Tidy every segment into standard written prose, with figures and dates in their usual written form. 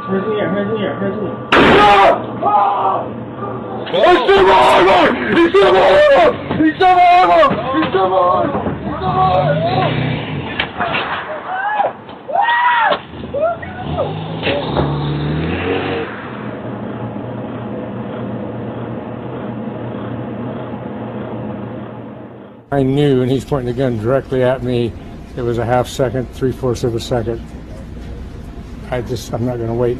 I knew, and he's pointing the gun directly at me. It was a half second, 3/4 of a second. I'm not going to wait.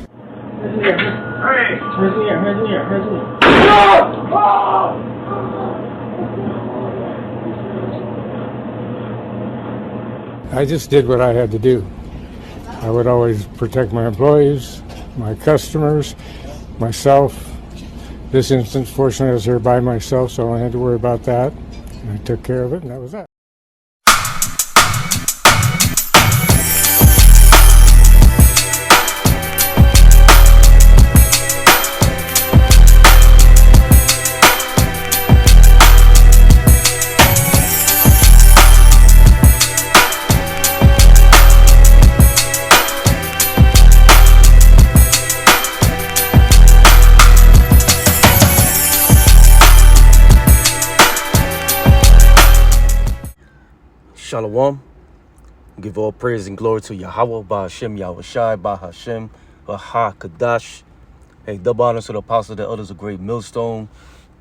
I just did what I had to do. I would always protect my employees, my customers, myself. This instance, fortunately, I was here by myself, so I only had to worry about that. And I took care of it, and that was that. Shalom. Give all praise and glory to Yahweh, Bahashem, Yahushai, Bahashem, Baha Kadash. Hey, double honors to the apostles, the elders of great millstone.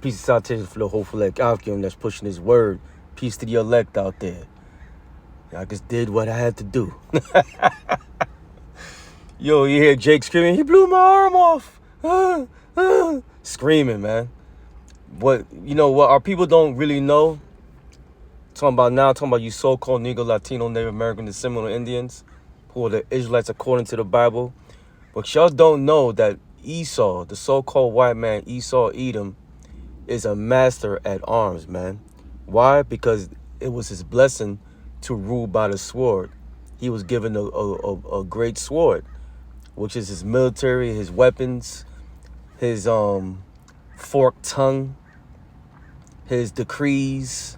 Peace and salutation for the hopeful elect Alkium that's pushing his word. Peace to the elect out there. I just did what I had to do. Yo, you hear Jake screaming, he blew my arm off. Screaming, man. What our people don't really know. Talking about you so-called Negro, Latino, Native American, and Seminole Indians, who are the Israelites according to the Bible. But y'all don't know that Esau, the so-called white man, Esau Edom, is a master at arms, man. Why? Because it was his blessing to rule by the sword. He was given a great sword, which is his military, his weapons, his forked tongue, his decrees,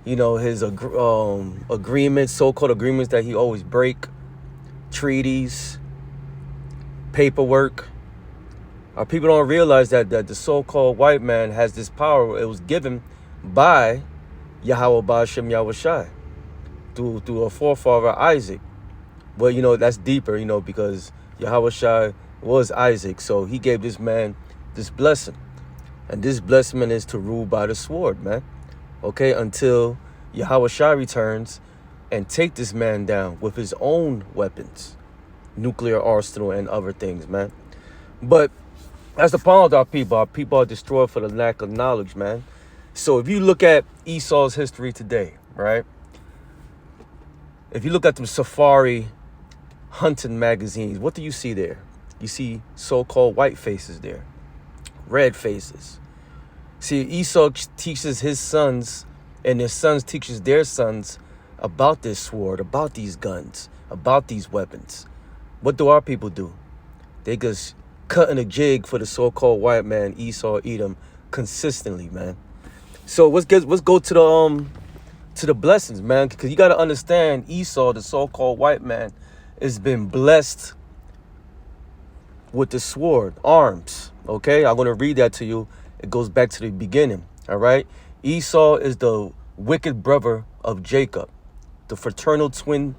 his agreements, so-called agreements that he always break, treaties, paperwork. Our people don't realize that the so-called white man has this power. It was given by Yahweh Ba'ashem Yahushai through a forefather Isaac. But that's deeper, because Yahushai was Isaac, so he gave this man this blessing, and this blessing is to rule by the sword, man. Okay, until Yahushua returns and take this man down with his own weapons, nuclear arsenal and other things, man. But that's the problem with our people. Our people are destroyed for the lack of knowledge, man. So if you look at Esau's history today, right? If you look at the safari hunting magazines, what do you see there? You see so-called white faces there, red faces. See, Esau teaches his sons, and his sons teaches their sons about this sword, about these guns, about these weapons. What do our people do? They just cutting a jig for the so-called white man, Esau Edom, consistently, man. So let's go to the blessings, man, because you got to understand Esau, the so-called white man, has been blessed with the sword, arms. Okay, I'm going to read that to you. It goes back to the beginning, all right? Esau is the wicked brother of Jacob, the fraternal twin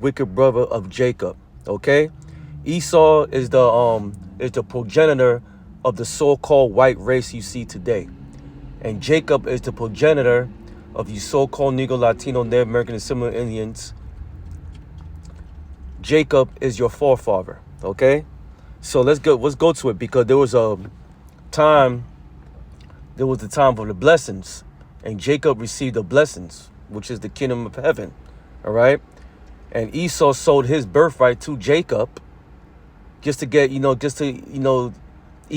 wicked brother of Jacob, okay? Esau is the progenitor of the so-called white race you see today. And Jacob is the progenitor of the so-called Negro, Latino, Native American, and Seminole Indians. Jacob is your forefather, okay? So let's go to it, because there was the time for the blessings, and Jacob received the blessings, which is the kingdom of heaven. All right. And Esau sold his birthright to Jacob just to get, eat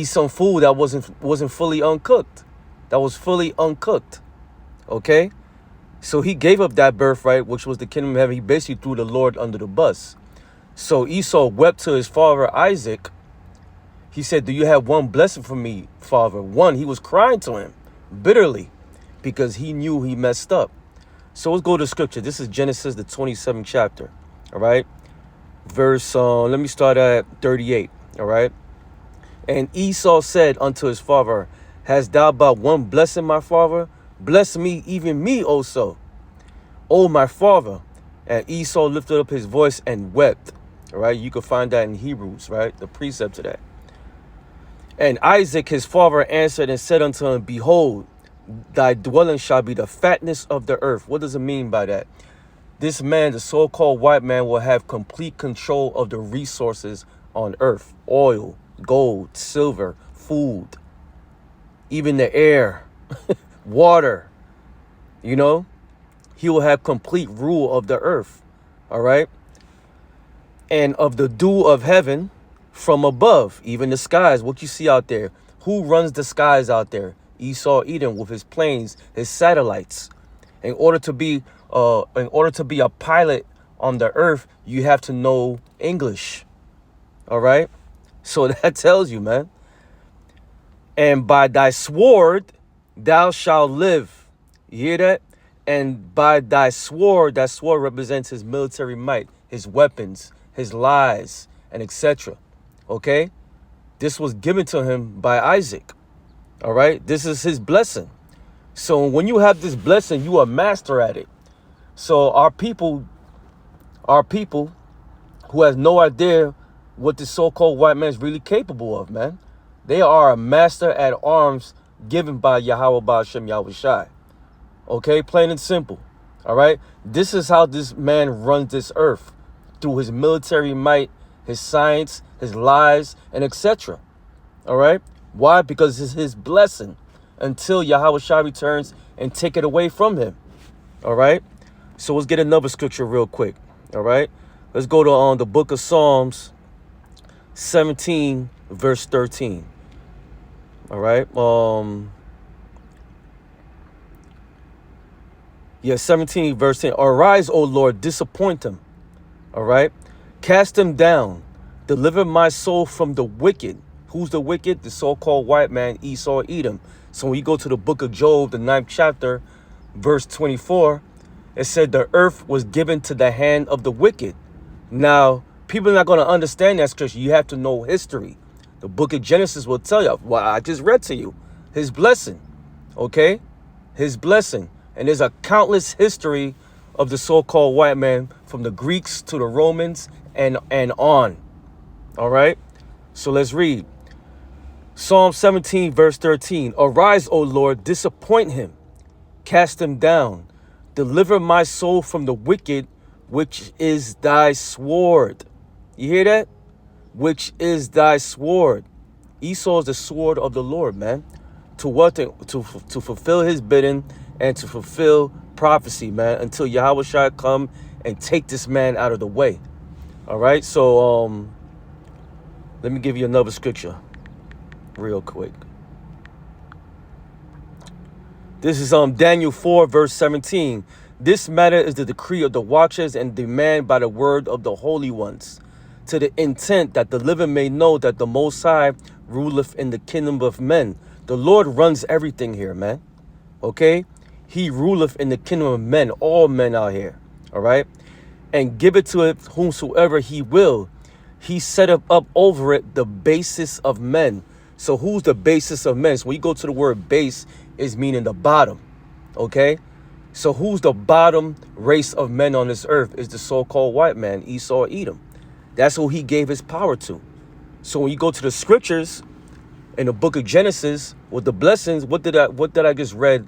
some food that wasn't fully uncooked. That was fully uncooked. Okay. So he gave up that birthright, which was the kingdom of heaven. He basically threw the Lord under the bus. So Esau wept to his father Isaac. He said, "Do you have one blessing for me, father?" One. He was crying to him bitterly because he knew he messed up. So let's go to scripture. This is Genesis, the 27th chapter. All right. verse, let me start at 38, all right? And Esau said unto his father, hast thou but one blessing, my father? Bless me, even me also, O my father. And Esau lifted up his voice and wept, all right? You can find that in Hebrews, right? The precept to that. And Isaac his father answered and said unto him, behold, thy dwelling shall be the fatness of the earth. What does it mean by that? This man, the so-called white man, will have complete control of the resources on earth. Oil, gold, silver, food, even the air, water, you know. He will have complete rule of the earth, all right? And of the dew of heaven from above, even the skies, what you see out there. Who runs the skies out there? Esau Edom with his planes, his satellites. In order to be a pilot on the earth, you have to know English. All right? So that tells you, man. And by thy sword thou shalt live. You hear that? And by thy sword, that sword represents his military might, his weapons, his lies, and etc. Okay? This was given to him by Isaac. All right? This is his blessing. So when you have this blessing, you are master at it. So our people who has no idea what the so-called white man is really capable of, man. They are a master at arms given by Yahweh Ba'ashem Yahushai. Okay, plain and simple. All right. This is how this man runs this earth, through his military might, his science, his lies, and etc. All right. Why? Because it's his blessing until Yahushua returns and take it away from him. All right. So let's get another scripture real quick. All right. Let's go to the book of Psalms 17 verse 13. All right. 17 verse 10. Arise, O Lord, disappoint him. All right. Cast him down. Deliver my soul from the wicked. Who's the wicked? The so-called white man, Esau Edom. So when you go to the book of Job, the 9th chapter, verse 24, it said the earth was given to the hand of the wicked. Now, people are not going to understand that scripture. You have to know history. The book of Genesis will tell you what I just read to you. His blessing. Okay? His blessing. And there's a countless history of the so-called white man from the Greeks to the Romans and on. All right? So let's read. Psalm 17 verse 13. Arise, O Lord, disappoint him. Cast him down. Deliver my soul from the wicked, which is thy sword. You hear that? Which is thy sword. Esau is the sword of the Lord, man. To what? To fulfill his bidding and to fulfill prophecy, man, until Yahweh shall come and take this man out of the way. All right. So let me give you another scripture real quick. This is Daniel 4 verse 17. This matter is the decree of the watchers and demand by the word of the holy ones, to the intent that the living may know that the Most High ruleth in the kingdom of men. The Lord runs everything here, man. Okay? He ruleth in the kingdom of men, all men out here. All right? And give it to it whomsoever he will. He set up over it the basis of men. So who's the basis of men? So when you go to the word base, is meaning the bottom. Okay? So who's the bottom race of men on this earth? Is the so-called white man, Esau Edom. That's who he gave his power to. So when you go to the scriptures in the book of Genesis with the blessings, what did I just read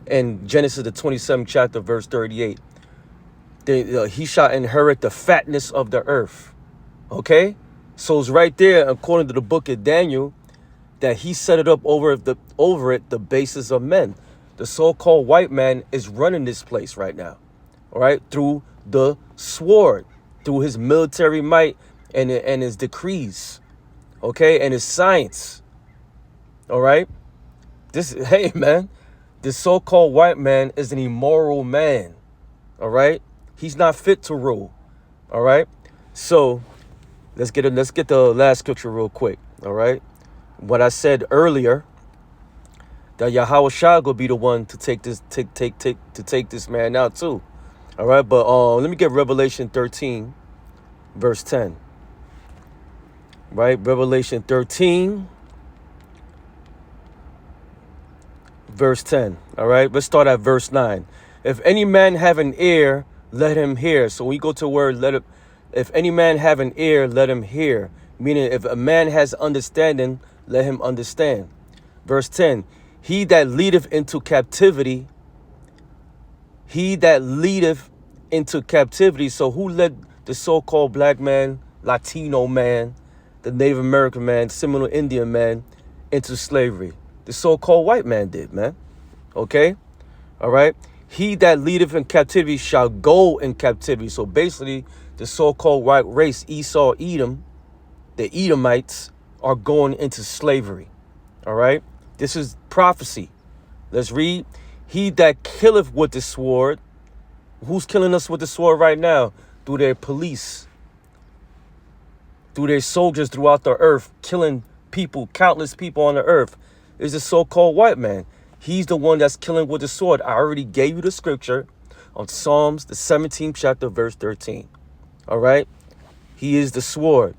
in Genesis the 27th chapter verse 38? He shall inherit the fatness of the earth. Okay? So it's right there, according to the book of Daniel, that he set it up over it the basis of men. The so-called white man is running this place right now. All right? Through the sword, through his military might and his decrees. Okay? And his science. All right? Hey, man, this so-called white man is an immoral man. All right? He's not fit to rule. All right? So let's get the last scripture real quick. All right? What I said earlier, that Yahweh shall go be the one to take this man out too. All right, but let me get Revelation 13 verse 10. Right? Revelation 13, verse 10. All right? Let's start at verse 9. If any man have an ear, let him hear. So when we go to word, if any man have an ear, let him hear. Meaning, if a man has understanding, let him understand. Verse 10. He that leadeth into captivity. So who led the so-called black man, Latino man, the Native American man, Seminole Indian man into slavery? The so-called white man did, man. Okay? All right? He that leadeth in captivity shall go in captivity. So basically, the so-called white race, Esau, Edom, the Edomites, are going into slavery. All right? This is prophecy. Let's read. He that killeth with the sword. Who's killing us with the sword right now? Through their police. Through their soldiers throughout the earth. Killing people, countless people on the earth. Is the so-called white man. He's the one that's killing with the sword. I already gave you the scripture on Psalms, the 17th chapter, verse 13. All right? He is the sword.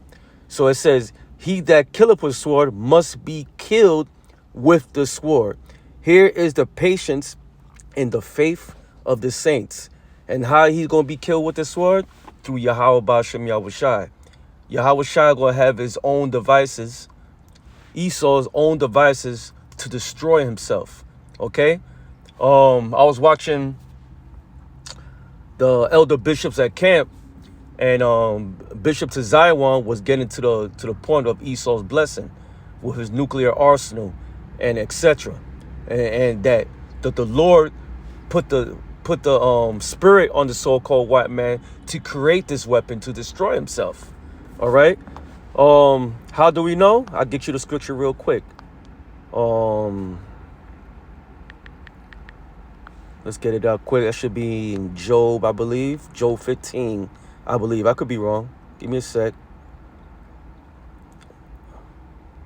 So it says, he that killeth with sword must be killed with the sword. Here is the patience and the faith of the saints. And how he's going to be killed with the sword? Through Yahweh Bashem Yahushai. Yahweh Shai going to have his own devices, Esau's own devices to destroy himself. Okay? I was watching the elder bishops at camp, and Bishop Zion was getting to the point of Esau's blessing with his nuclear arsenal and etc. And that the Lord put the spirit on the so-called white man to create this weapon to destroy himself. All right? How do we know? I'll get you the scripture real quick. Let's get it out quick. That should be in Job, I believe. Job 15, I believe. I could be wrong. Give me a sec.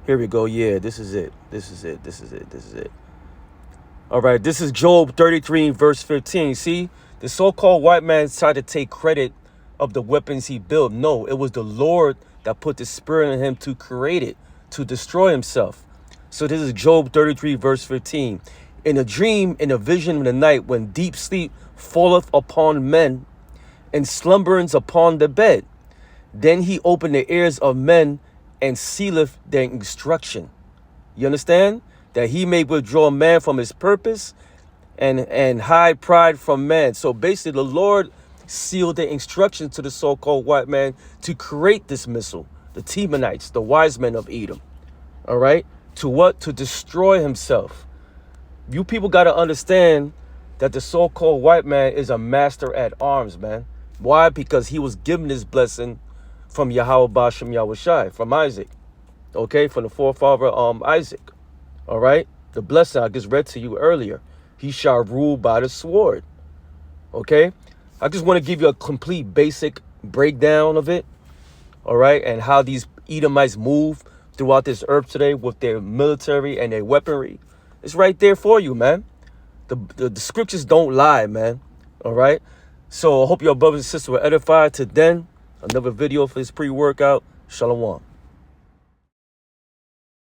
Here we go. Yeah, this is it. All right, this is Job 33, verse 15. See, the so-called white man tried to take credit of the weapons he built. No, it was the Lord that put the spirit in him to create it, to destroy himself. So this is Job 33, verse 15. In a dream, in a vision in the night, when deep sleep falleth upon men, and slumberings upon the bed, then he opened the ears of men and sealeth their instruction. You understand? That he may withdraw man from his purpose and hide pride from man. So basically, the Lord sealed the instructions to the so-called white man to create this missile, the Temanites, the wise men of Edom. All right? To what? To destroy himself. You people got to understand that the so-called white man is a master at arms, man. Why? Because he was given his blessing from Yahweh Bashem Yahushai, from Isaac. Okay? From the forefather Isaac. All right? The blessing I just read to you earlier. He shall rule by the sword. Okay? I just want to give you a complete basic breakdown of it. All right? And how these Edomites move throughout this earth today with their military and their weaponry. It's right there for you, man. The scriptures don't lie, man. All right? So I hope your brothers and sisters were edified. Till then, another video for this pre-workout. Shalom.